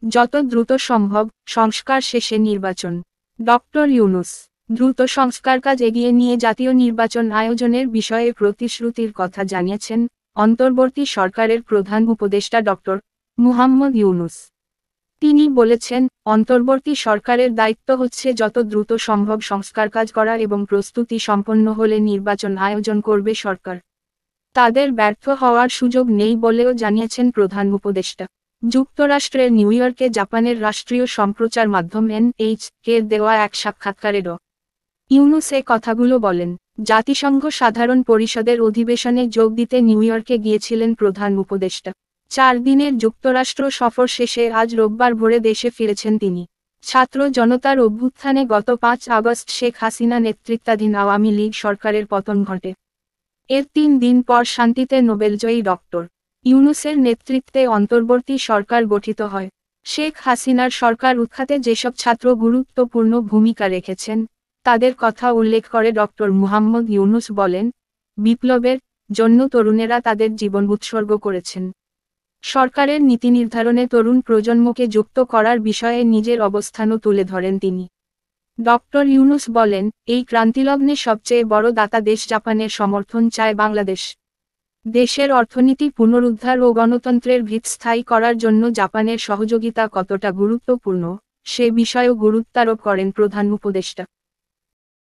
যত দ্রুত সম্ভব সংস্কার শেষে নির্বাচন। ডক্টর ইউনূস দ্রুত সংস্কার কাজ এগিয়ে নিয়ে জাতীয় নির্বাচন আয়োজনের বিষয়ে প্রতিশ্রুতির কথা জানিয়েছেন অন্তর্বর্তী সরকারের প্রধান উপদেষ্টা ডক্টর মুহাম্মদ ইউনূস। তিনি বলেছেন, অন্তর্বর্তী সরকারের দায়িত্ব হচ্ছে যত দ্রুত সম্ভব সংস্কার কাজ করা এবং প্রস্তুতি সম্পন্ন হলে নির্বাচন আয়োজন করবে সরকার। তাদের ব্যর্থ হওয়ার সুযোগ নেই বলেও জানিয়েছেন প্রধান উপদেষ্টা। যুক্তরাষ্ট্রের নিউ ইয়র্কে জাপানের রাষ্ট্রীয় সম্প্রচার মাধ্যম NHK দেওয়া এক সাক্ষাৎকারে ড. ইউনূস এ কথাগুলো বলেন। জাতিসংঘ সাধারণ পরিষদের অধিবেশনে যোগ দিতে নিউ ইয়র্কে গিয়েছিলেন প্রধান উপদেষ্টা। 4 দিনের যুক্তরাষ্ট্র সফর শেষে আজ রোববার ভোরে দেশে ফিরেছেন তিনি। ছাত্র জনতার অভ্যুত্থানে গত 5 আগস্ট শেখ হাসিনা নেতৃত্বাধীন আওয়ামী লীগ সরকারের পতন ঘটে। এর 3 দিন পর শান্তিতে নোবেলজয়ী ডক্টর ইউনূসের নেতৃত্বে অন্তর্বর্তী সরকার গঠিত হয়। শেখ হাসিনার সরকার উৎখাতে যেসব ছাত্র গুরুত্বপূর্ণ ভূমিকা রেখেছেন তাদের কথা উল্লেখ করে ডক্টর মুহাম্মদ ইউনূস বলেন, বিপ্লবের জন্য তরুণেরা তাদের জীবন উৎসর্গ করেছেন। সরকারের নীতি নির্ধারণে তরুণ প্রজন্মকে যুক্ত করার বিষয়ে নিজের অবস্থানও তুলে ধরেন তিনি। ডক্টর ইউনূস বলেন, এই ক্রান্তিলগ্নে সবচেয়ে বড় দাতা দেশ জাপানের সমর্থন চায় বাংলাদেশ। দেশের অর্থনীতি পুনরুদ্ধার ও গণতন্ত্রের ভিত স্থায়ী করার জন্য জাপানের সহযোগিতা কতটা গুরুত্বপূর্ণ সে বিষয়েও গুরুত্বারোপ করেন প্রধান উপদেষ্টা।